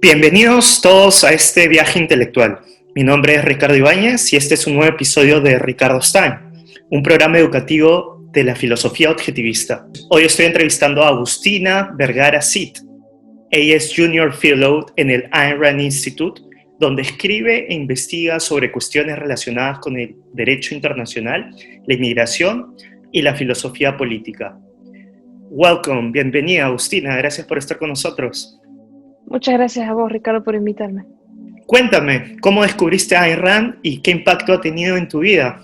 Bienvenidos todos a este viaje intelectual. Mi nombre es Ricardo Ibáñez y este es un nuevo episodio de Ricardo Stein, un programa educativo de la filosofía objetivista. Hoy estoy entrevistando a Agustina Vergara Cid. Ella es Junior Fellow en el Ayn Rand Institute, donde escribe e investiga sobre cuestiones relacionadas con el derecho internacional, la inmigración y la filosofía política. Welcome, bienvenida Agustina, gracias por estar con nosotros. Muchas gracias a vos, Ricardo, por invitarme. Cuéntame, ¿cómo descubriste a Ayn Rand y qué impacto ha tenido en tu vida?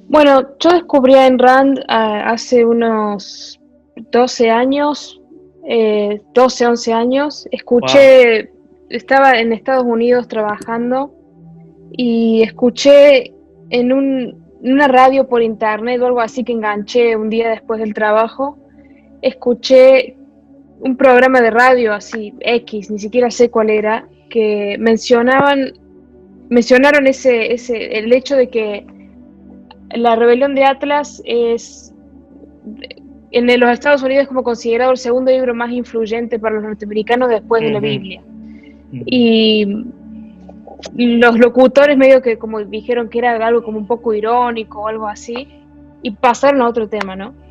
Bueno, yo descubrí a Ayn Rand hace unos 12 años, 12, 11 años. Wow. Estaba en Estados Unidos trabajando y escuché en una radio por internet o algo así que enganché un día después del trabajo. Escuché un programa de radio así, X, ni siquiera sé cuál era, que mencionaron el hecho de que la rebelión de Atlas es en los Estados Unidos como considerado el segundo libro más influyente para los norteamericanos después de la Uh-huh. Biblia. Uh-huh. Y los locutores medio que como dijeron que era algo como un poco irónico o algo así, y pasaron a otro tema, ¿no?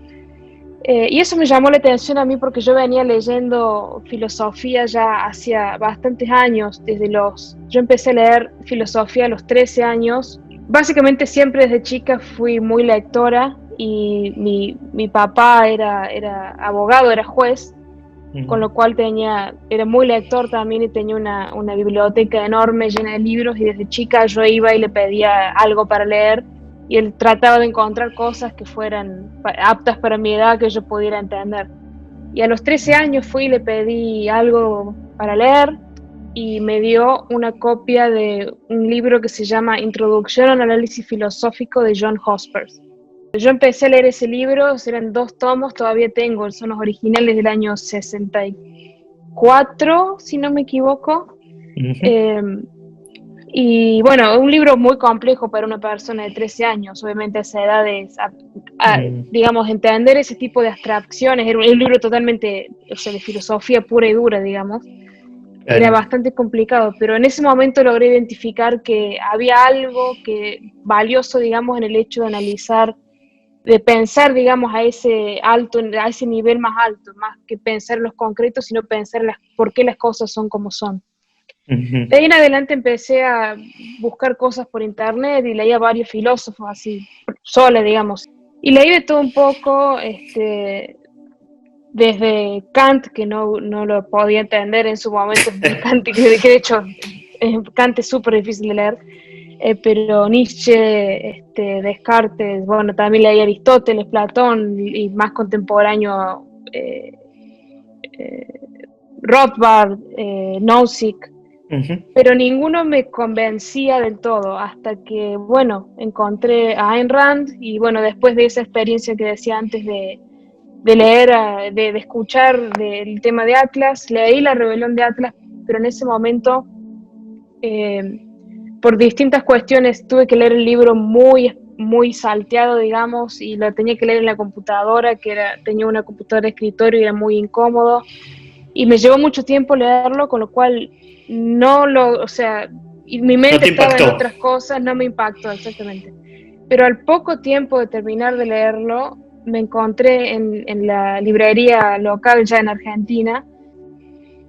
Y eso me llamó la atención a mí porque yo venía leyendo filosofía ya hacía bastantes años. Yo empecé a leer filosofía a los 13 años. Básicamente siempre desde chica fui muy lectora y mi papá era abogado, era juez, con Uh-huh. lo cual era muy lector también y tenía una biblioteca enorme llena de libros, y desde chica yo iba y le pedía algo para leer y él trataba de encontrar cosas que fueran aptas para mi edad, que yo pudiera entender. Y a los 13 años fui y le pedí algo para leer y me dio una copia de un libro que se llama Introducción al Análisis Filosófico de John Hospers. Yo empecé a leer ese libro, eran 2 tomos, todavía tengo, son los originales del año 64, si no me equivoco. Uh-huh. Eh, y bueno, un libro muy complejo para una persona de 13 años, obviamente a esa edad es, Uh-huh. digamos, entender ese tipo de abstracciones. Era un libro totalmente, o sea, de filosofía pura y dura, digamos. Era Claro. bastante complicado, pero en ese momento logré identificar que había algo valioso, digamos, en el hecho de analizar, de pensar, digamos, a ese nivel más alto, más que pensar en los concretos, sino pensar por qué las cosas son como son. Uh-huh. De ahí en adelante empecé a buscar cosas por internet y leía varios filósofos así, sola, digamos. Y leí de todo un poco, desde Kant, que no lo podía entender en su momento, Kant, que de hecho Kant es súper difícil de leer, pero Nietzsche, Descartes, bueno, también leí Aristóteles, Platón y más contemporáneo, Rothbard, Nozick, Uh-huh. pero ninguno me convencía del todo hasta que, bueno, encontré a Ayn Rand y bueno, después de esa experiencia que decía antes de leer, de escuchar del tema de Atlas, leí La Rebelión de Atlas, pero en ese momento, eh, por distintas cuestiones, tuve que leer el libro muy salteado, digamos, y lo tenía que leer en la computadora, tenía una computadora de escritorio y era muy incómodo, y me llevó mucho tiempo leerlo, con lo cual o sea, y mi ¿No mente te estaba en impactó? otras cosas, no me impactó exactamente. Pero al poco tiempo de terminar de leerlo, me encontré en la librería local ya en Argentina,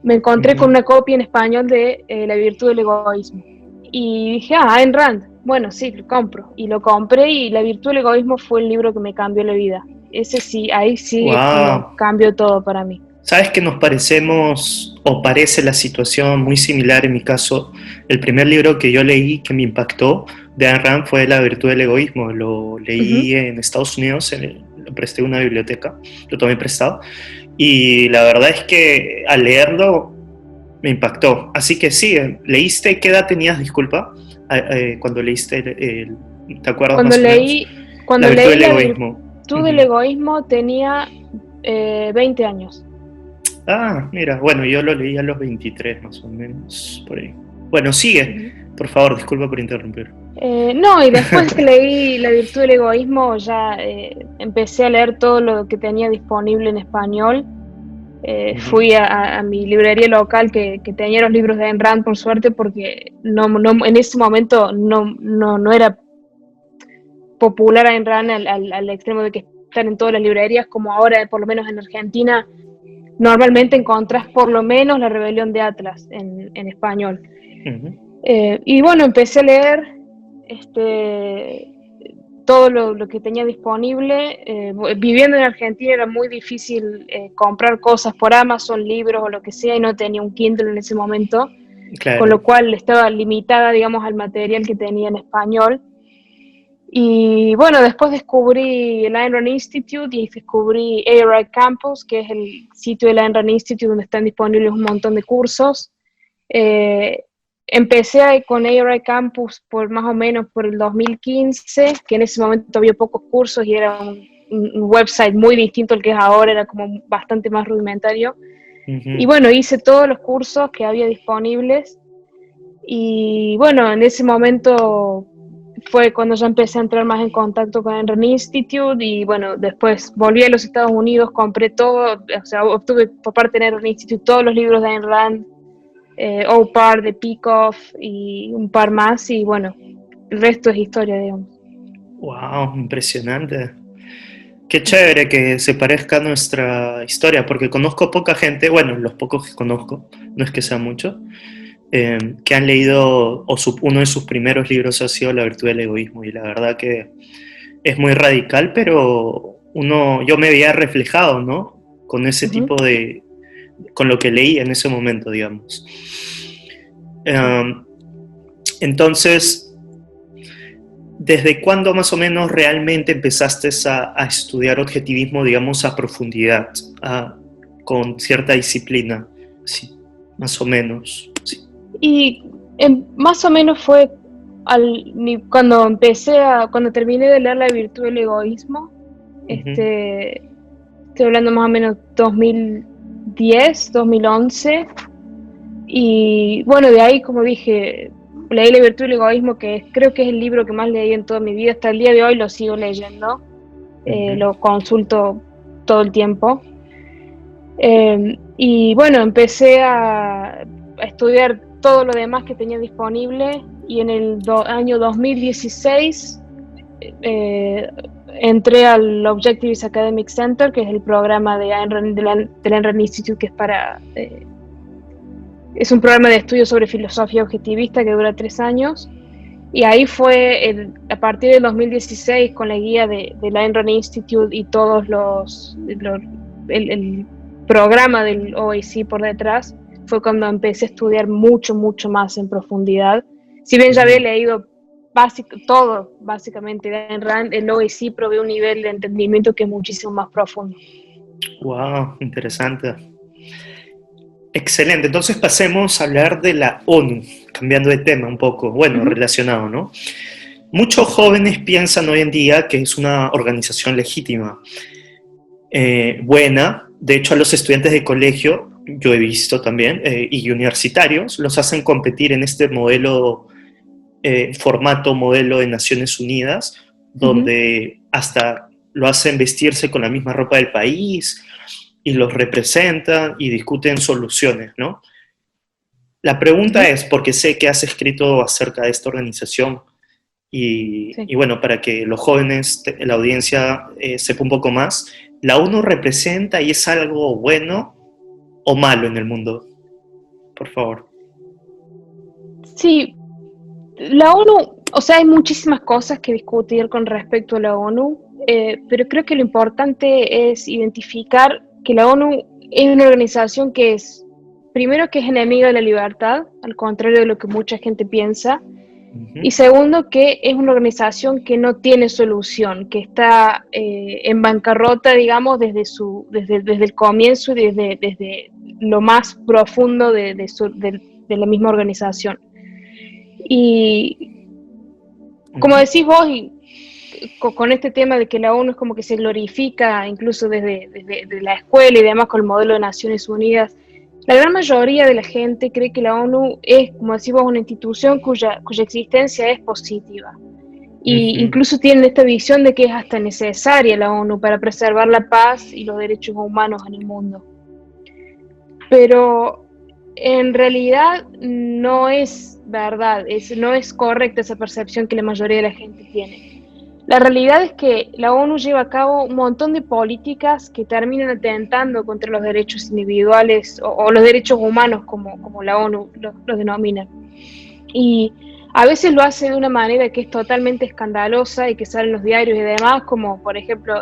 me encontré con Uh-huh. una copia en español de La virtud del egoísmo. Y dije, Ayn Rand, bueno, sí, lo compro. Y lo compré y La virtud del egoísmo fue el libro que me cambió la vida. Ese sí, ahí sí es cuando Wow. cambió todo para mí. ¿Sabes que nos parecemos o parece la situación muy similar en mi caso? El primer libro que yo leí que me impactó de Ayn Rand fue La virtud del egoísmo. Lo Ujú. leí en Estados Unidos, lo presté en una biblioteca, lo tomé prestado. Y la verdad es que al leerlo me impactó. Así que sí, ¿leíste? ¿Qué edad tenías, disculpa? Cuando leíste ¿te acuerdas Cuando más o menos? leí, La cuando virtud leí del La egoísmo. virtud del Uh-huh. egoísmo tenía 20 años. Ah, mira, bueno, yo lo leí a los 23 más o menos, por ahí. Bueno, sigue, Ujú. por favor, disculpa por interrumpir. No, y después que leí La virtud del egoísmo, ya empecé a leer todo lo que tenía disponible en español. Fui a mi librería local que tenía los libros de Ayn Rand, por suerte, porque en ese momento no era popular Ayn Rand al extremo de que están en todas las librerías, como ahora, por lo menos en Argentina, normalmente encontrás por lo menos La Rebelión de Atlas en español. Y bueno, empecé a leer todo lo que tenía disponible. Viviendo en Argentina era muy difícil comprar cosas por Amazon, libros o lo que sea, y no tenía un Kindle en ese momento, Claro. con lo cual estaba limitada, digamos, al material que tenía en español. Y bueno, después descubrí el Ayn Rand Institute y descubrí ARI Campus, que es el sitio del Ayn Rand Institute donde están disponibles un montón de cursos. Empecé con ARI Campus más o menos por el 2015, que en ese momento había pocos cursos y era un website muy distinto al que es ahora, era como bastante más rudimentario. Y bueno, hice todos los cursos que había disponibles. Y bueno, en ese momento fue cuando ya empecé a entrar más en contacto con Ayn Rand Institute, y bueno, después volví a los Estados Unidos, compré todo, o sea, obtuve por parte de Ayn Rand Institute todos los libros de Ayn Rand, OPAR, de Peikoff y un par más, y bueno, el resto es historia, digamos. Wow, impresionante. Qué chévere que se parezca a nuestra historia, porque conozco poca gente, bueno, los pocos que conozco, no es que sea mucho, que han leído, uno de sus primeros libros ha sido La virtud del egoísmo, y la verdad que es muy radical, pero yo me veía reflejado, ¿no? Con ese tipo con lo que leí en ese momento, digamos. Entonces, ¿desde cuándo más o menos realmente empezaste a estudiar objetivismo, digamos, a profundidad, con cierta disciplina? Sí, más o menos. Sí. Y más o menos fue cuando terminé de leer La virtud del egoísmo, estoy hablando más o menos 2010, 2011, y bueno, de ahí, como dije, leí La virtud del egoísmo, que creo que es el libro que más leí en toda mi vida, hasta el día de hoy lo sigo leyendo, lo consulto todo el tiempo. Y bueno, empecé a estudiar todo lo demás que tenía disponible, y en el año 2016 entré al Objectivist Academic Center, que es el programa de Ayn Rand, del Ayn Rand Institute, que es un programa de estudio sobre filosofía objetivista que dura 3 años. Y ahí fue, a partir del 2016, con la guía del Ayn Rand Institute y todos el programa del OAC por detrás, fue cuando empecé a estudiar mucho más en profundidad. Si bien ya había leído todo, básicamente, de Ayn Rand, el OAC provee un nivel de entendimiento que es muchísimo más profundo. Wow, interesante. Excelente, entonces pasemos a hablar de la ONU, cambiando de tema un poco, bueno, relacionado, ¿no? Muchos jóvenes piensan hoy en día que es una organización legítima, buena. De hecho, a los estudiantes de colegio, yo he visto también, y universitarios, los hacen competir en este modelo, modelo de Naciones Unidas, donde hasta lo hacen vestirse con la misma ropa del país, y los representan y discuten soluciones, ¿no? La pregunta es, porque sé que has escrito acerca de esta organización, y bueno, para que los jóvenes, la audiencia, sepa un poco más, ¿la ONU representa y es algo bueno o malo en el mundo? Por favor. Sí, la ONU, o sea, hay muchísimas cosas que discutir con respecto a la ONU, pero creo que lo importante es identificar que la ONU es una organización primero, que es enemiga de la libertad, al contrario de lo que mucha gente piensa, y segundo, que es una organización que no tiene solución, que está en bancarrota, digamos, desde el comienzo y desde lo más profundo de la misma organización. Y como decís vos, y con este tema de que la ONU es como que se glorifica incluso desde la escuela y demás con el modelo de Naciones Unidas, la gran mayoría de la gente cree que la ONU es, como decimos, una institución cuya existencia es positiva. Y incluso tienen esta visión de que es hasta necesaria la ONU para preservar la paz y los derechos humanos en el mundo. pero en realidad no es verdad, no es correcta esa percepción que la mayoría de la gente tiene. La realidad es que la ONU lleva a cabo un montón de políticas que terminan atentando contra los derechos individuales o los derechos humanos, como la ONU los denomina. Y a veces lo hace de una manera que es totalmente escandalosa y que sale en los diarios y demás, como por ejemplo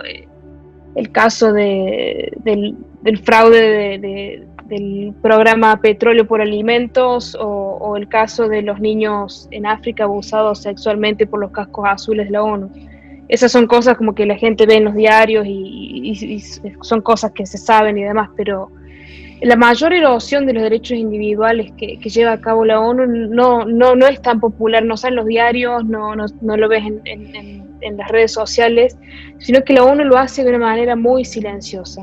el caso del fraude del programa Petróleo por Alimentos o el caso de los niños en África abusados sexualmente por los cascos azules de la ONU. Esas son cosas como que la gente ve en los diarios y son cosas que se saben y demás, pero la mayor erosión de los derechos individuales que lleva a cabo la ONU no es tan popular, no sale en los diarios, no lo ves en las redes sociales, sino que la ONU lo hace de una manera muy silenciosa.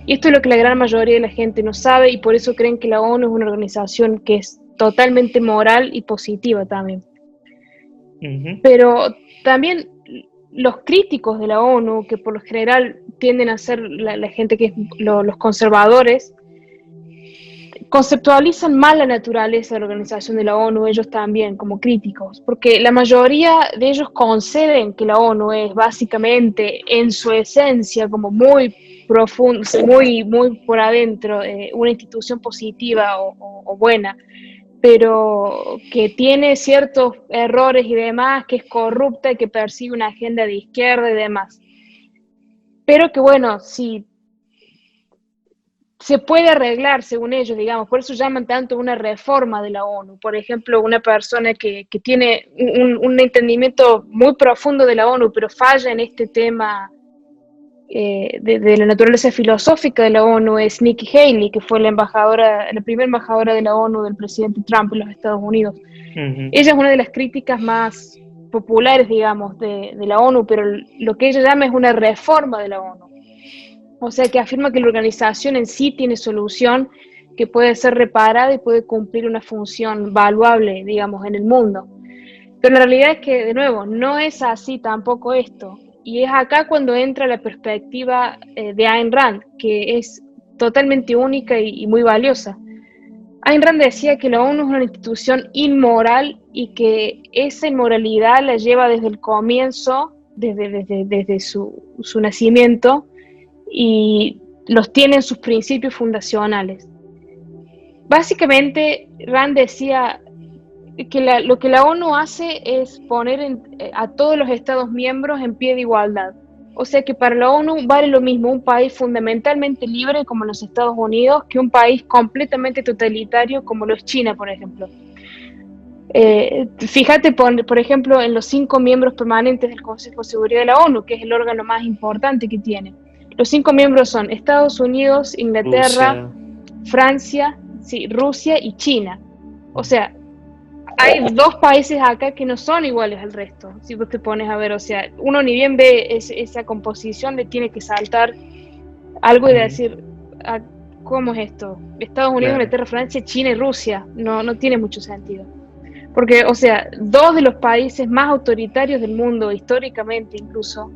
Y esto es lo que la gran mayoría de la gente no sabe y por eso creen que la ONU es una organización que es totalmente moral y positiva también. Pero también los críticos de la ONU, que por lo general tienden a ser la gente que es los conservadores, conceptualizan mal la naturaleza de la organización de la ONU, ellos también, como críticos, porque la mayoría de ellos conceden que la ONU es básicamente, en su esencia, como muy profundo, muy por adentro, una institución positiva o buena, pero que tiene ciertos errores y demás, que es corrupta y que persigue una agenda de izquierda y demás. Pero que bueno, si se puede arreglar según ellos, digamos, por eso llaman tanto una reforma de la ONU. Por ejemplo, una persona que tiene un entendimiento muy profundo de la ONU, pero falla en este tema de la naturaleza filosófica de la ONU, es Nikki Haley, que fue la primera embajadora de la ONU del presidente Trump en los Estados Unidos. Ella es una de las críticas más populares, digamos, de la ONU, pero lo que ella llama es una reforma de la ONU. O sea, que afirma que la organización en sí tiene solución, que puede ser reparada y puede cumplir una función valuable, digamos, en el mundo. Pero la realidad es que, de nuevo, no es así tampoco esto. Y es acá cuando entra la perspectiva de Ayn Rand, que es totalmente única y muy valiosa. Ayn Rand decía que la ONU es una institución inmoral y que esa inmoralidad la lleva desde el comienzo, desde su nacimiento, y los tiene en sus principios fundacionales. Básicamente, Rand decía que lo que la ONU hace es poner a todos los Estados miembros en pie de igualdad. O sea que para la ONU vale lo mismo un país fundamentalmente libre como los Estados Unidos que un país completamente totalitario como lo es China, por ejemplo. Fíjate, por ejemplo, en los 5 miembros permanentes del Consejo de Seguridad de la ONU, que es el órgano más importante que tiene. Los 5 miembros son Estados Unidos, Inglaterra, Francia, sí, Rusia y China. O sea, hay 2 países acá que no son iguales al resto, si vos te pones a ver. O sea, uno ni bien ve esa composición, le tiene que saltar algo y decir, ¿cómo es esto? Estados Unidos, Inglaterra, Francia, China y Rusia. No tiene mucho sentido. Porque, o sea, 2 de los países más autoritarios del mundo, históricamente incluso,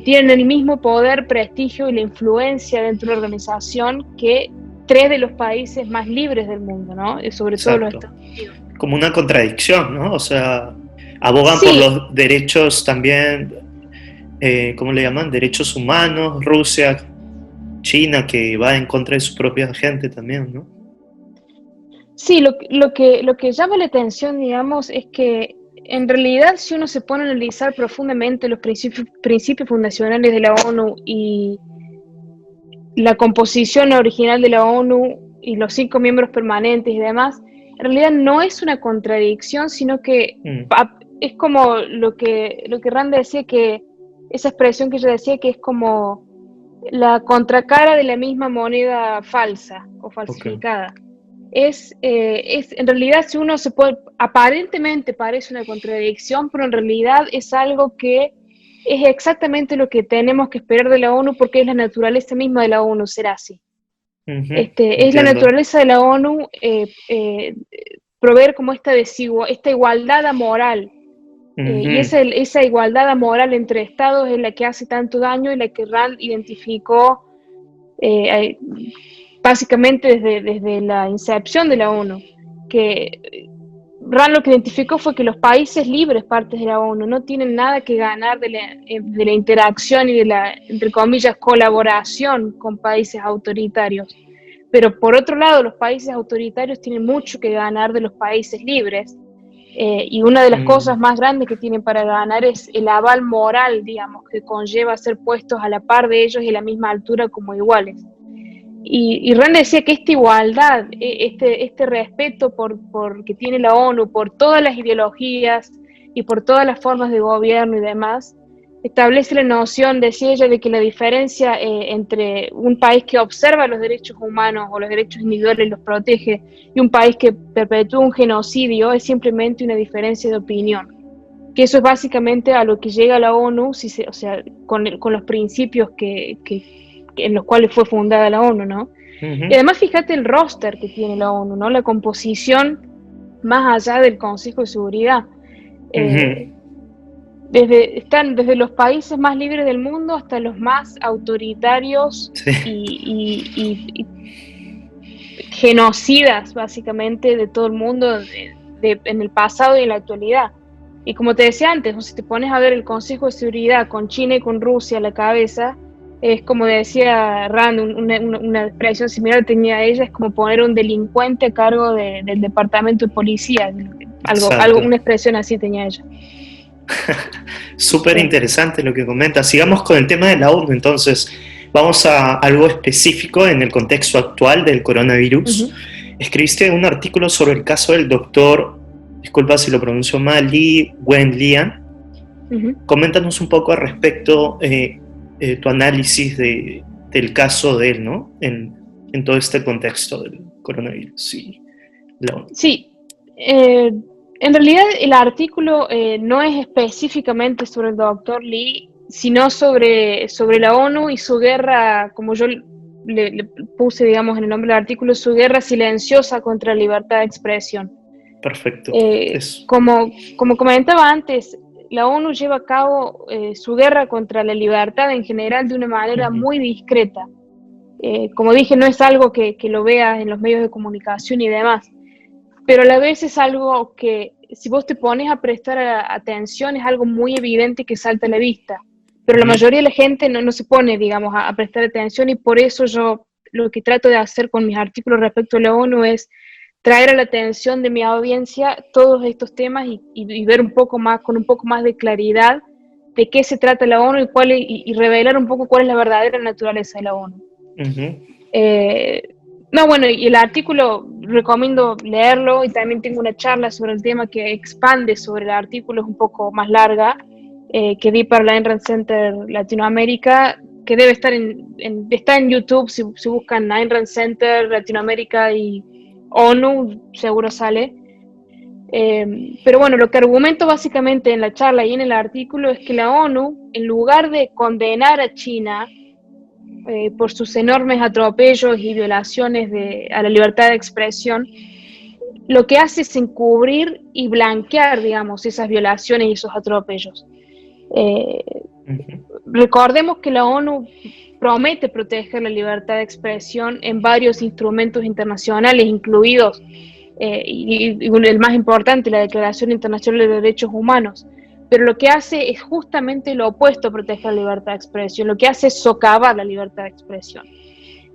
tienen el mismo poder, prestigio y la influencia dentro de la organización que 3 de los países más libres del mundo, ¿no? Sobre todo los Estados Unidos. Como una contradicción, ¿no? O sea, abogan por los derechos también, ¿cómo le llaman? Derechos humanos, Rusia, China, que va en contra de su propia gente también, ¿no? Sí, lo que llama la atención, digamos, es que en realidad si uno se pone a analizar profundamente los principios fundacionales de la ONU y la composición original de la ONU y los 5 miembros permanentes y demás, en realidad no es una contradicción, sino que es como lo que Rand decía, que esa expresión que ella decía, que es como la contracara de la misma moneda falsa o falsificada. Es en realidad, si uno se puede, aparentemente parece una contradicción, pero en realidad es algo que es exactamente lo que tenemos que esperar de la ONU, porque es la naturaleza misma de la ONU ser así. Es la naturaleza de la ONU proveer como esta igualdad moral. Y esa igualdad moral entre estados es la que hace tanto daño y la que Rand identificó básicamente desde la incepción de la ONU, que Rand lo que identificó fue que los países libres, partes de la ONU, no tienen nada que ganar de la interacción y de la, entre comillas, colaboración con países autoritarios. Pero por otro lado, los países autoritarios tienen mucho que ganar de los países libres. Y una de las cosas más grandes que tienen para ganar es el aval moral, digamos, que conlleva ser puestos a la par de ellos y a la misma altura como iguales. Y Rand decía que esta igualdad, este respeto por que tiene la ONU, por todas las ideologías y por todas las formas de gobierno y demás, establece la noción, decía ella, de que la diferencia entre un país que observa los derechos humanos o los derechos individuales y los protege y un país que perpetúa un genocidio es simplemente una diferencia de opinión. Que eso es básicamente a lo que llega la ONU, o sea, con los principios en los cuales fue fundada la ONU, ¿no? Y además fíjate el roster que tiene la ONU, ¿no? La composición más allá del Consejo de Seguridad. Están desde los países más libres del mundo hasta los más autoritarios y genocidas, básicamente, de todo el mundo en el pasado y en la actualidad. Y como te decía antes, si te pones a ver el Consejo de Seguridad con China y con Rusia a la cabeza, es como decía Rand, una expresión similar tenía ella, es como poner un delincuente a cargo del departamento de policía, una expresión así tenía ella. Súper interesante lo que comentas. Sigamos con el tema de la ONU, entonces. Vamos a algo específico en el contexto actual del coronavirus. Escribiste un artículo sobre el caso del doctor, disculpa si lo pronuncio mal, Li Wenlian. Coméntanos un poco al respecto, tu análisis del caso de él, ¿no? En todo este contexto del coronavirus y la ONU. Sí, en realidad el artículo no es específicamente sobre el doctor Li, sino sobre la ONU y su guerra, como yo le puse, digamos, en el nombre del artículo, su guerra silenciosa contra la libertad de expresión. Perfecto. Como comentaba antes, la ONU lleva a cabo su guerra contra la libertad en general de una manera muy discreta. Como dije, no es algo que lo veas en los medios de comunicación y demás, pero a la vez es algo que, si vos te pones a prestar atención, es algo muy evidente que salta a la vista. Pero la mayoría de la gente no se pone, digamos, a prestar atención, y por eso yo lo que trato de hacer con mis artículos respecto a la ONU es traer a la atención de mi audiencia todos estos temas y ver un poco más, con un poco más de claridad de qué se trata la ONU y revelar un poco cuál es la verdadera naturaleza de la ONU. Y el artículo recomiendo leerlo, y también tengo una charla sobre el tema que expande sobre el artículo, es un poco más larga, que di para la Ayn Rand Center Latinoamérica, que debe estar está en YouTube. Si buscan Ayn Rand Center Latinoamérica y ONU, seguro sale. Pero bueno, lo que argumento básicamente en la charla y en el artículo es que la ONU, en lugar de condenar a China por sus enormes atropellos y violaciones a la libertad de expresión, lo que hace es encubrir y blanquear, digamos, esas violaciones y esos atropellos. Recordemos que la ONU promete proteger la libertad de expresión en varios instrumentos internacionales, incluidos, y el más importante, la Declaración Internacional de Derechos Humanos. Pero lo que hace es justamente lo opuesto a proteger la libertad de expresión, lo que hace es socavar la libertad de expresión.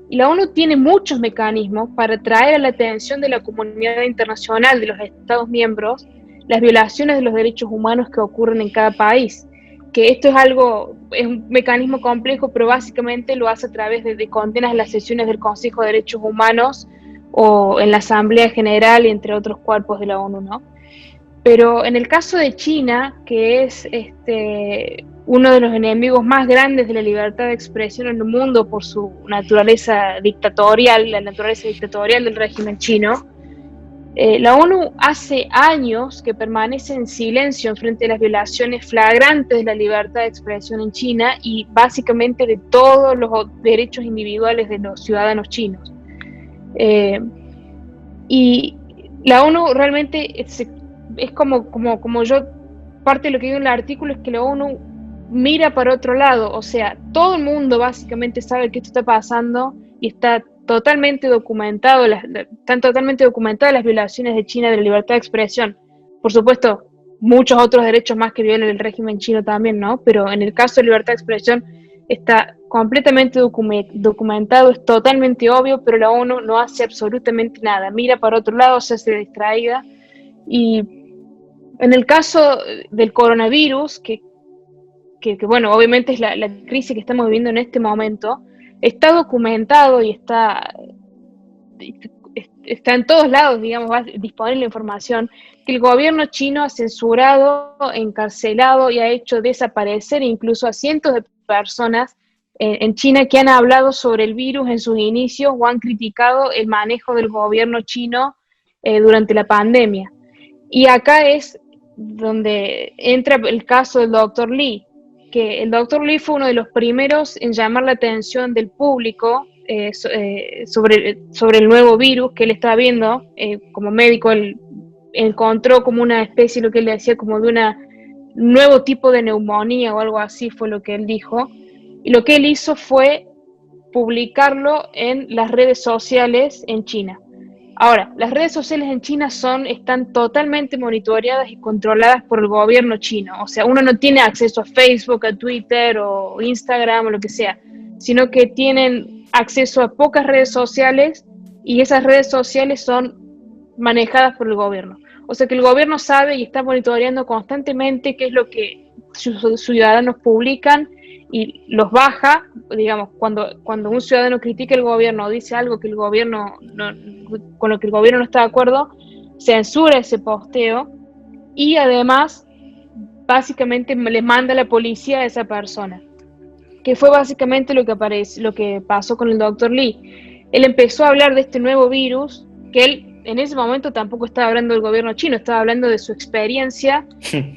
Y la ONU tiene muchos mecanismos para traer a la atención de la comunidad internacional, de los Estados miembros, las violaciones de los derechos humanos que ocurren en cada país. Que esto es un mecanismo complejo, pero básicamente lo hace a través de condenas en las sesiones del Consejo de Derechos Humanos o en la Asamblea General y entre otros cuerpos de la ONU, ¿no? Pero en el caso de China, que es uno de los enemigos más grandes de la libertad de expresión en el mundo por su naturaleza dictatorial, la naturaleza dictatorial del régimen chino, la ONU hace años que permanece en silencio en frente a las violaciones flagrantes de la libertad de expresión en China y básicamente de todos los derechos individuales de los ciudadanos chinos. Y la ONU realmente es como yo, parte de lo que digo en el artículo es que la ONU mira para otro lado. O sea, todo el mundo básicamente sabe que esto está pasando y está totalmente documentado, están totalmente documentadas las violaciones de China de la libertad de expresión. Por supuesto, muchos otros derechos más que viola el régimen chino también, ¿no? Pero en el caso de libertad de expresión está completamente documentado, es totalmente obvio, pero la ONU no hace absolutamente nada, mira para otro lado, se hace distraída. Y en el caso del coronavirus, que bueno, obviamente es la crisis que estamos viviendo en este momento, está documentado y está en todos lados, digamos, va disponible la información, que el gobierno chino ha censurado, encarcelado y ha hecho desaparecer incluso a cientos de personas en China que han hablado sobre el virus en sus inicios o han criticado el manejo del gobierno chino durante la pandemia. Y acá es donde entra el caso del doctor Li, que el doctor Li fue uno de los primeros en llamar la atención del público sobre el nuevo virus que él estaba viendo. Como médico, él encontró como una especie, lo que él decía, como de un nuevo tipo de neumonía o algo así, fue lo que él dijo. Y lo que él hizo fue publicarlo en las redes sociales en China. Ahora, las redes sociales en China están totalmente monitoreadas y controladas por el gobierno chino. O sea, uno no tiene acceso a Facebook, a Twitter o Instagram o lo que sea, sino que tienen acceso a pocas redes sociales y esas redes sociales son manejadas por el gobierno. O sea que el gobierno sabe y está monitoreando constantemente qué es lo que sus ciudadanos publican y los baja. Digamos, cuando un ciudadano critica el gobierno o dice algo que el gobierno con lo que el gobierno no está de acuerdo, censura ese posteo y además básicamente le manda a la policía a esa persona, que fue básicamente lo que pasó con el doctor Li. Él empezó a hablar de este nuevo virus, que él en ese momento tampoco estaba hablando del gobierno chino, estaba hablando de su experiencia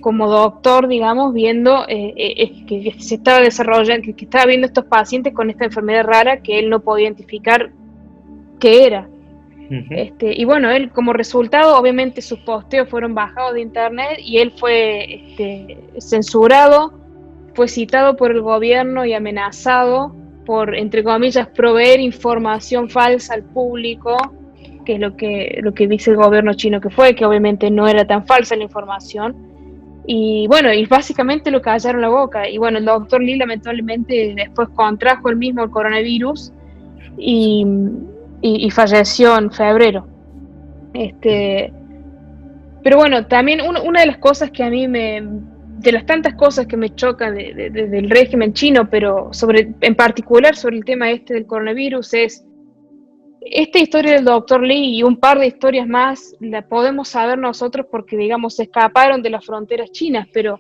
como doctor, digamos, viendo que se estaba desarrollando, que estaba viendo estos pacientes con esta enfermedad rara que él no podía identificar qué era. Y bueno, él como resultado, obviamente sus posteos fueron bajados de internet y él fue censurado, fue citado por el gobierno y amenazado por, entre comillas, proveer información falsa al público, que es lo que dice el gobierno chino que obviamente no era tan falsa la información. Y bueno, y básicamente lo callaron la boca. Y bueno, el doctor Li lamentablemente después contrajo el coronavirus y falleció en febrero. Pero bueno, también una de las cosas que a mí de las tantas cosas que me chocan del régimen chino, pero en particular sobre el tema del coronavirus, es esta historia del doctor Li y un par de historias más la podemos saber nosotros porque, digamos, se escaparon de las fronteras chinas, pero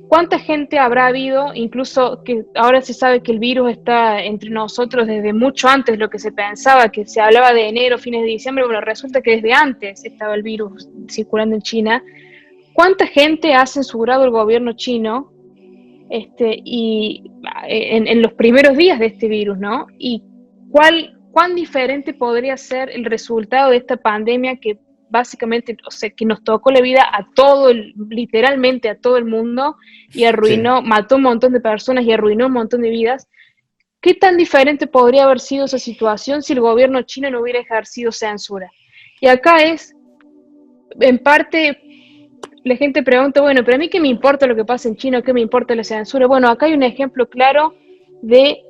¿cuánta gente habrá habido? Incluso que ahora se sabe que el virus está entre nosotros desde mucho antes de lo que se pensaba, que se hablaba de enero, fines de diciembre. Bueno, resulta que desde antes estaba el virus circulando en China. ¿Cuánta gente ha censurado el gobierno chino y en los primeros días de este virus, ¿no? Y cuán diferente podría ser el resultado de esta pandemia que básicamente, o sea, que nos tocó la vida literalmente a todo el mundo y arruinó, mató un montón de personas y arruinó un montón de vidas. ¿Qué tan diferente podría haber sido esa situación si el gobierno chino no hubiera ejercido censura? Y acá en parte, la gente pregunta, bueno, pero a mí qué me importa lo que pasa en China, qué me importa la censura. Bueno, acá hay un ejemplo claro de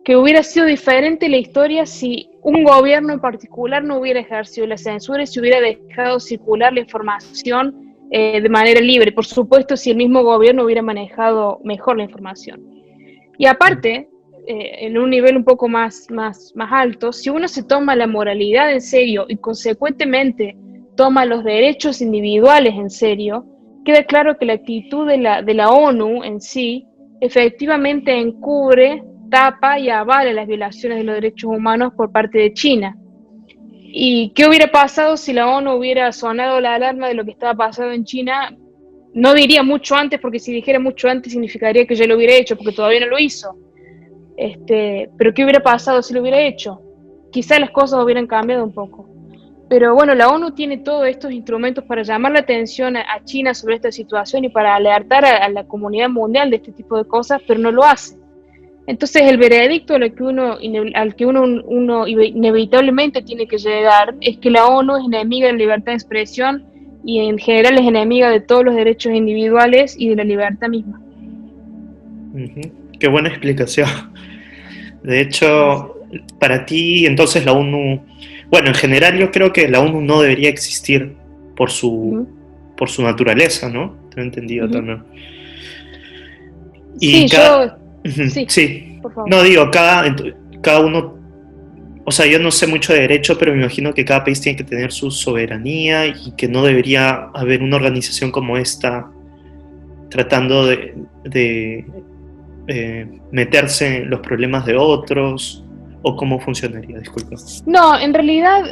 que hubiera sido diferente la historia si un gobierno en particular no hubiera ejercido la censura y se hubiera dejado circular la información de manera libre. Por supuesto, si el mismo gobierno hubiera manejado mejor la información. Y aparte, en un nivel un poco más alto, si uno se toma la moralidad en serio y consecuentemente toma los derechos individuales en serio, queda claro que la actitud de la ONU en sí efectivamente encubre, tapa y avala las violaciones de los derechos humanos por parte de China. ¿Y qué hubiera pasado si la ONU hubiera sonado la alarma de lo que estaba pasando en China? No diría mucho antes, porque si dijera mucho antes significaría que ya lo hubiera hecho, porque todavía no lo hizo. Pero ¿qué hubiera pasado si lo hubiera hecho? Quizás las cosas hubieran cambiado un poco. Pero bueno, la ONU tiene todos estos instrumentos para llamar la atención a China sobre esta situación y para alertar a la comunidad mundial de este tipo de cosas, pero no lo hace. Entonces el veredicto al que uno inevitablemente tiene que llegar es que la ONU es enemiga de la libertad de expresión y en general es enemiga de todos los derechos individuales y de la libertad misma. Ujú. Qué buena explicación. De Gracias. hecho, para ti, entonces la ONU, bueno, en general yo creo que la ONU no debería existir por su, Ujú, por su naturaleza, ¿no? Tengo entendido ujú. también. Y Sí, yo, sí, sí, por favor. no digo, cada uno, o sea, yo no sé mucho de derecho, pero me imagino que cada país tiene que tener su soberanía y que no debería haber una organización como esta tratando de meterse en los problemas de otros, o cómo funcionaría, disculpa. No, en realidad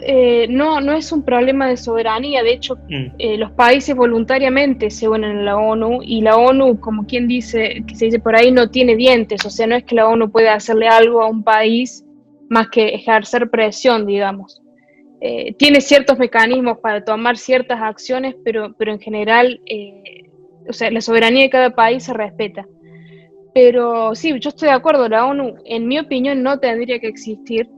no es un problema de soberanía. De hecho, Mm, los países voluntariamente se unen a la ONU y la ONU, como quien dice, que se dice por ahí, no tiene dientes. O sea, no es que la ONU pueda hacerle algo a un país más que ejercer presión, digamos. Tiene ciertos mecanismos para tomar ciertas acciones, pero en general, o sea, la soberanía de cada país se respeta. Pero sí, yo estoy de acuerdo, la ONU, en mi opinión, no tendría que existir,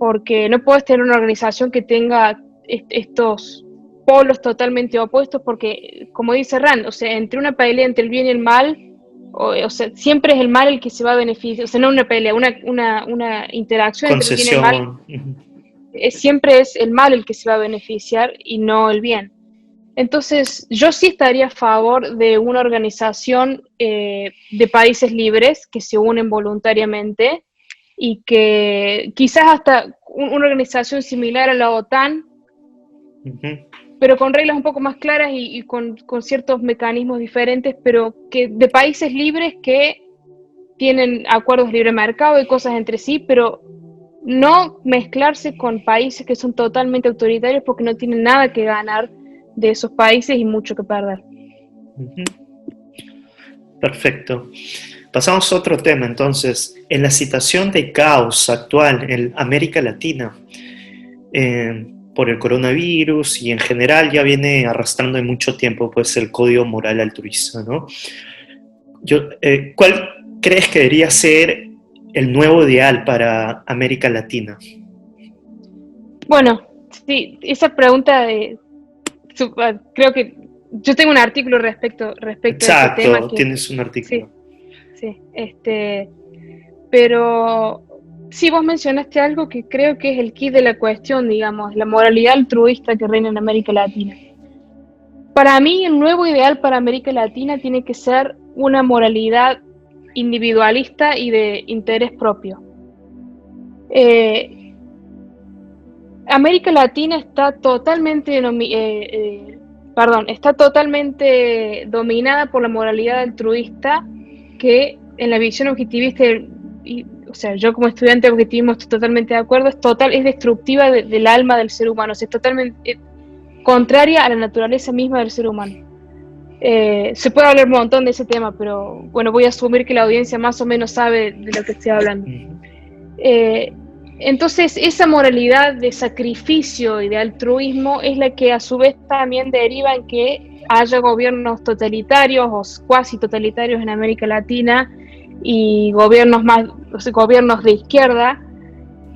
porque no puedes tener una organización que tenga estos polos totalmente opuestos, porque, como dice Rand, o sea, entre una pelea entre el bien y el mal, o sea, siempre es el mal el que se va a beneficiar, o sea, no una pelea, una interacción entre el bien y el mal, concesión. siempre es el mal el que se va a beneficiar y no el bien. Entonces, yo sí estaría a favor de una organización de países libres que se unen voluntariamente y que quizás hasta una organización similar a la OTAN, Ujú. pero con reglas un poco más claras y con ciertos mecanismos diferentes, pero que de países libres que tienen acuerdos de libre mercado y cosas entre sí, pero no mezclarse con países que son totalmente autoritarios porque no tienen nada que ganar de esos países y mucho que perder. Ujú. Perfecto. Pasamos a otro tema entonces. En la situación de caos actual en América Latina, por el coronavirus y en general ya viene arrastrando de mucho tiempo pues el código moral altruista, ¿no? ¿Cuál crees que debería ser el nuevo ideal para América Latina? Bueno, sí, esa pregunta creo que yo tengo un artículo respecto a ese tema Exacto, que tienes un artículo. sí, sí, pero sí vos mencionaste algo que creo que es el key de la cuestión, digamos, la moralidad altruista que reina en América Latina. Para mí, el nuevo ideal para América Latina tiene que ser una moralidad individualista y de interés propio. Eh, América Latina está totalmente dominada por la moralidad altruista que en la visión objetivista, o sea, yo como estudiante de objetivismo estoy totalmente de acuerdo, es destructiva del alma del ser humano, o sea, es totalmente contraria a la naturaleza misma del ser humano. Se puede hablar un montón de ese tema, pero bueno, voy a asumir que la audiencia más o menos sabe de lo que estoy hablando. Ujú. Eh, entonces, esa moralidad de sacrificio y de altruismo es la que a su vez también deriva en que haya gobiernos totalitarios o cuasi totalitarios en América Latina y gobiernos de izquierda.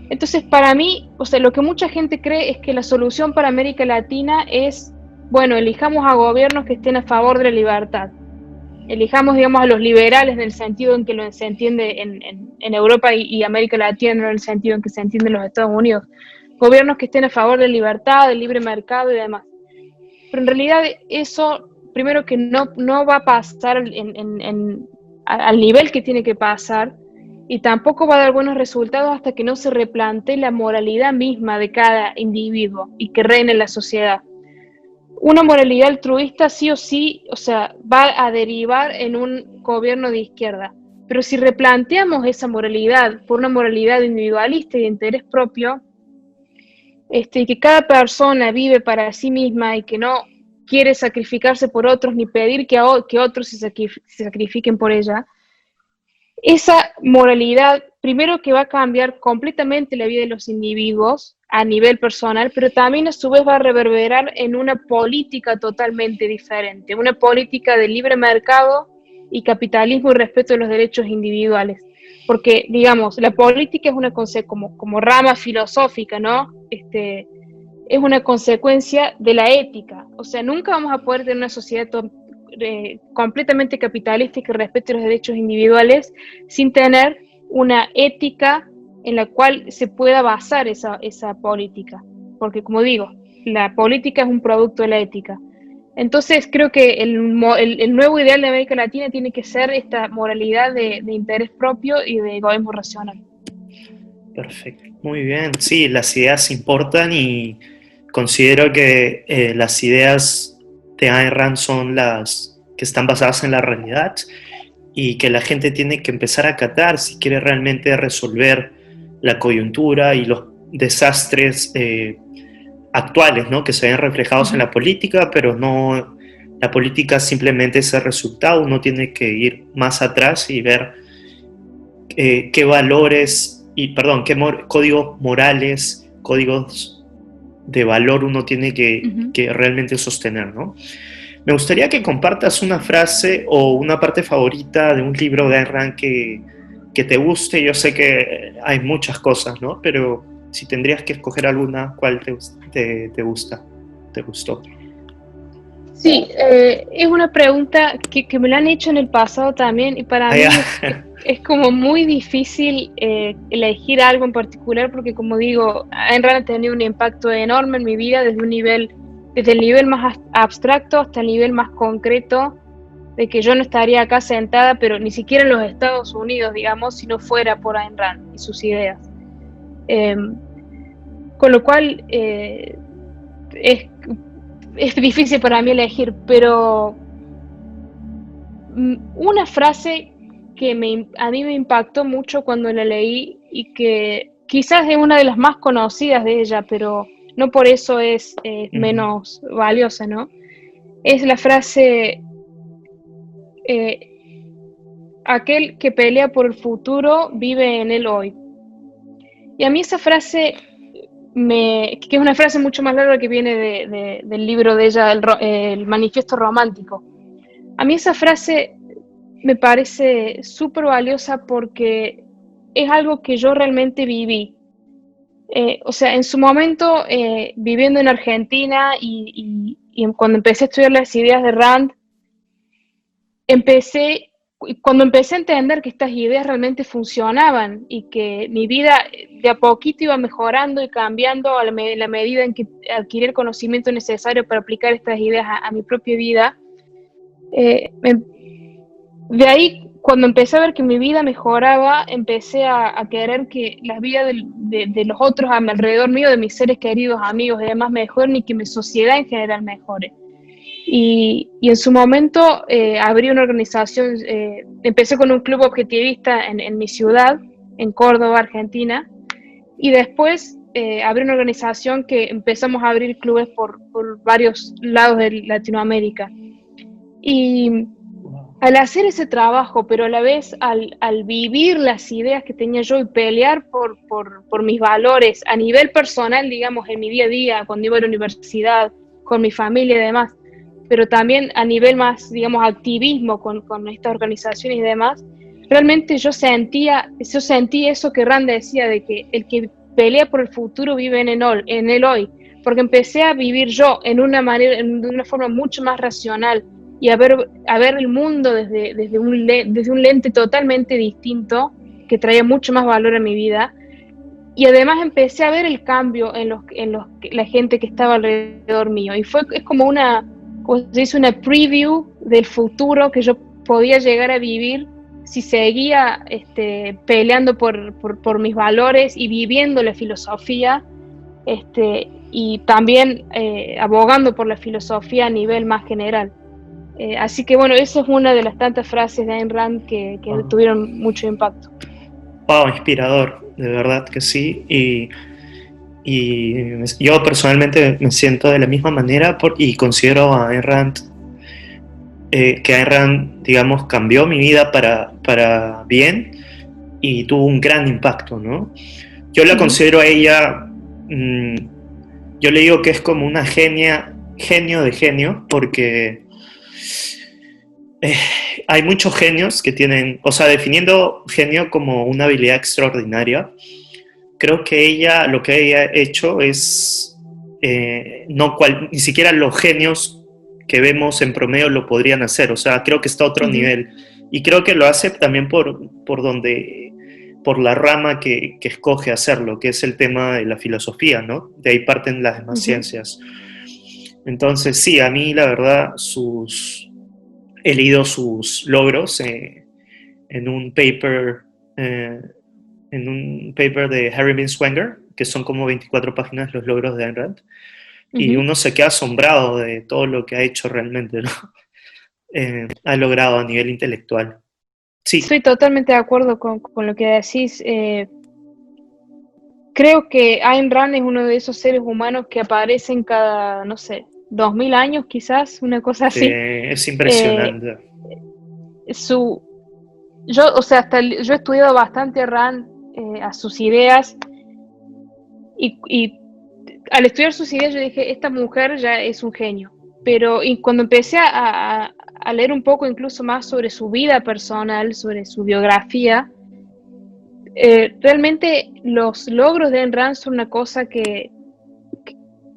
Entonces, para mí, o sea, lo que mucha gente cree es que la solución para América Latina es, bueno, elijamos a gobiernos que estén a favor de la libertad. Elijamos, digamos, a los liberales en el sentido en que se entiende en Europa y América Latina, no en el sentido en que se entiende en los Estados Unidos. Gobiernos que estén a favor de la libertad, del libre mercado y demás. Pero en realidad eso, primero que no va a pasar al nivel que tiene que pasar y tampoco va a dar buenos resultados hasta que no se replantee la moralidad misma de cada individuo y que reine en la sociedad. Una moralidad altruista sí o sí, o sea, va a derivar en un gobierno de izquierda. Pero si replanteamos esa moralidad por una moralidad individualista y de interés propio, que cada persona vive para sí misma y que no quiere sacrificarse por otros ni pedir que otros se sacrifiquen por ella, esa moralidad, primero que va a cambiar completamente la vida de los individuos a nivel personal, pero también a su vez va a reverberar en una política totalmente diferente, una política de libre mercado y capitalismo y respeto de los derechos individuales. porque, digamos, la política es una como rama filosófica, ¿no? Es una consecuencia de la ética. O sea, nunca vamos a poder tener una sociedad completamente capitalista y que respete los derechos individuales sin tener una ética en la cual se pueda basar esa política. Porque, como digo, la política es un producto de la ética. Entonces creo que el nuevo ideal de América Latina tiene que ser esta moralidad de interés propio y de egoísmo racional. Perfecto, muy bien. Sí, las ideas importan y considero que las ideas de Ayn Rand son las que están basadas en la realidad y que la gente tiene que empezar a acatar si quiere realmente resolver la coyuntura y los desastres actuales, ¿no? Que se ven reflejados en la política, pero no, la política simplemente es el resultado. Uno tiene que ir más atrás y ver qué valores qué códigos morales, códigos de valor uno tiene que realmente sostener, ¿no? Me gustaría que compartas una frase o una parte favorita de un libro de Ayn Rand que te guste. Yo sé que hay muchas cosas, ¿no? Pero si tendrías que escoger alguna, ¿cuál te gusta? ¿Te gustó? Sí, es una pregunta que me la han hecho en el pasado también y para mí es como muy difícil elegir algo en particular porque, como digo, Ayn Rand ha tenido un impacto enorme en mi vida desde el nivel más abstracto hasta el nivel más concreto, de que yo no estaría acá sentada, pero ni siquiera en los Estados Unidos, digamos, si no fuera por Ayn Rand y sus ideas. Con lo cual es difícil para mí elegir, pero una frase que a mí me impactó mucho cuando la leí y que quizás es una de las más conocidas de ella, pero no por eso es menos valiosa, ¿no? Es la frase, aquel que pelea por el futuro vive en el hoy. Y a mí esa frase, que es una frase mucho más larga que viene del libro de ella, el Manifiesto Romántico. A mí esa frase me parece súper valiosa porque es algo que yo realmente viví. O sea, en su momento, viviendo en Argentina y cuando empecé a estudiar las ideas de Rand, cuando empecé a entender que estas ideas realmente funcionaban y que mi vida de a poquito iba mejorando y cambiando a la medida en que adquirí el conocimiento necesario para aplicar estas ideas a mi propia vida, de ahí, cuando empecé a ver que mi vida mejoraba, empecé a querer que las vidas de los otros a mi alrededor mío, de mis seres queridos, amigos y demás, mejoren y que mi sociedad en general mejore. Y en su momento abrí una organización, empecé con un club objetivista en mi ciudad, en Córdoba, Argentina, y después abrí una organización que empezamos a abrir clubes por varios lados de Latinoamérica. Y al hacer ese trabajo, pero a la vez al vivir las ideas que tenía yo y pelear por mis valores a nivel personal, digamos, en mi día a día, cuando iba a la universidad, con mi familia y demás, pero también a nivel más, digamos, activismo con estas organizaciones y demás, realmente yo sentí eso que Rand decía, de que el que pelea por el futuro vive en el hoy, porque empecé a vivir yo de una forma mucho más racional y a ver el mundo desde un lente totalmente distinto, que traía mucho más valor a mi vida. Y además empecé a ver el cambio en la gente que estaba alrededor mío. Y es como se dice, una preview del futuro que yo podía llegar a vivir si seguía peleando por mis valores y viviendo la filosofía, y también abogando por la filosofía a nivel más general. Así que bueno, esa es una de las tantas frases de Ayn Rand que tuvieron mucho impacto. Wow, inspirador, de verdad que sí. Y yo personalmente me siento de la misma manera y considero a Ayn Rand, que Ayn Rand, digamos, cambió mi vida para bien y tuvo un gran impacto, ¿no? Yo la considero a ella, yo le digo que es como una genio de genio, porque Eh, Hay muchos genios que tienen, o sea, definiendo genio como una habilidad extraordinaria, creo que ella, lo que ella ha hecho es, ni siquiera los genios que vemos en promedio lo podrían hacer, o sea, creo que está a otro nivel, y creo que lo hace también por la rama que escoge hacerlo, que es el tema de la filosofía, ¿no? De ahí parten las demás ciencias. Entonces, sí, a mí la verdad, he leído sus logros en un paper eh, de Harry Binswanger, que son como 24 páginas los logros de Ayn Rand, y uno se queda asombrado de todo lo que ha hecho realmente, ¿no? Ha logrado a nivel intelectual. Sí. Estoy totalmente de acuerdo con lo que decís. Creo que Ayn Rand es uno de esos seres humanos que aparecen cada, no sé, 2000 años quizás, una cosa así. Es impresionante. Yo he estudiado bastante a Rand, a sus ideas, y al estudiar sus ideas yo dije, esta mujer ya es un genio. Pero cuando empecé a leer un poco incluso más sobre su vida personal, sobre su biografía, realmente los logros de Ayn Rand son una cosa que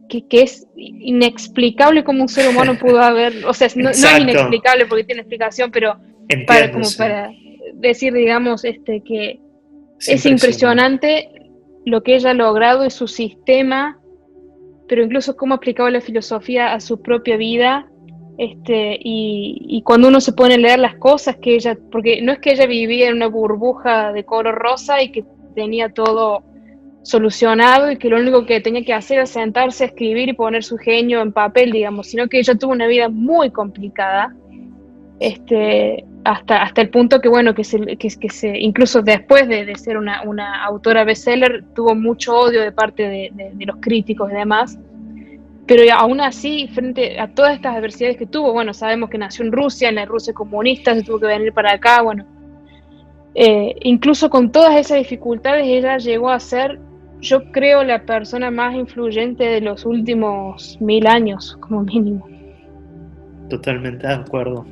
es inexplicable como un ser humano pudo haber, o sea, no es inexplicable porque tiene explicación, pero para decir, digamos, que es impresionante lo que ella ha logrado y su sistema, pero incluso cómo ha aplicado la filosofía a su propia vida, y cuando uno se pone a leer las cosas que ella, porque no es que ella vivía en una burbuja de color rosa y que tenía todo solucionado y que lo único que tenía que hacer era sentarse a escribir y poner su genio en papel, digamos, sino que ella tuvo una vida muy complicada, hasta el punto que, bueno, incluso después de ser una autora bestseller, tuvo mucho odio de parte de los críticos y demás, pero aún así, frente a todas estas adversidades que tuvo, bueno, sabemos que nació en Rusia, en la Rusia comunista, se tuvo que venir para acá, bueno, incluso con todas esas dificultades, ella llegó a ser, yo creo, la persona más influyente de los últimos 1000 años, como mínimo. Totalmente de acuerdo.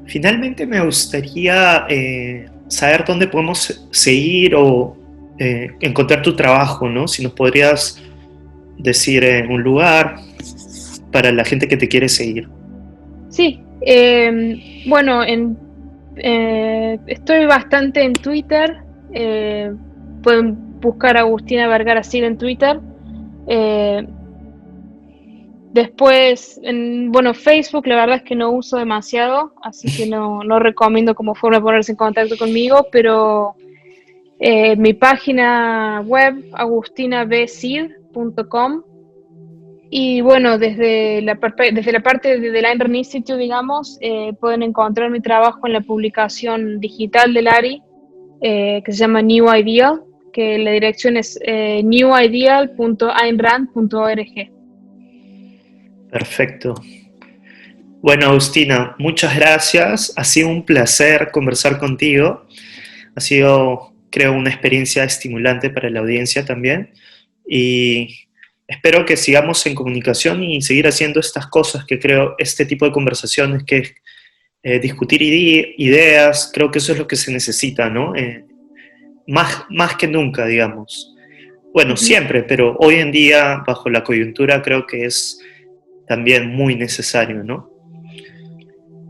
Finalmente me gustaría saber dónde podemos seguir o encontrar tu trabajo, ¿no? Si nos podrías decir un lugar para la gente que te quiere seguir. Sí, bueno, estoy bastante en Twitter. Pueden buscar a Agustina Vergara Sil en Twitter. Después, Facebook la verdad es que no uso demasiado, así que no recomiendo como forma de ponerse en contacto conmigo, pero mi página web, agustinabcid.com, y bueno, desde la parte del Ayn Rand Institute, digamos, pueden encontrar mi trabajo en la publicación digital del ARI, que se llama New Ideal, que la dirección es newideal.aynrand.org. Perfecto. Bueno, Agustina, muchas gracias. Ha sido un placer conversar contigo. Ha sido, creo, una experiencia estimulante para la audiencia también. Y espero que sigamos en comunicación y seguir haciendo estas cosas que creo, este tipo de conversaciones, que es discutir ideas, creo que eso es lo que se necesita, ¿no? Más que nunca, digamos. Bueno, siempre, pero hoy en día, bajo la coyuntura, creo que es también muy necesario, ¿no?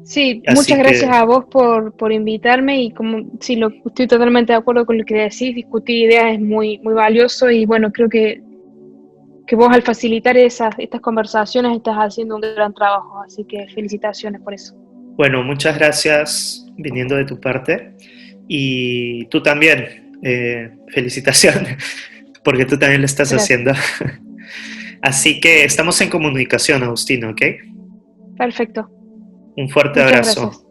Sí, muchas gracias a vos por invitarme, y estoy totalmente de acuerdo con lo que decís, discutir ideas es muy, muy valioso, y bueno, creo que vos al facilitar estas conversaciones estás haciendo un gran trabajo, así que felicitaciones por eso. Bueno, muchas gracias viniendo de tu parte, y tú también, felicitaciones, porque tú también lo estás haciendo. Así que estamos en comunicación, Agustina, ¿ok? Perfecto. Un fuerte abrazo. Gracias.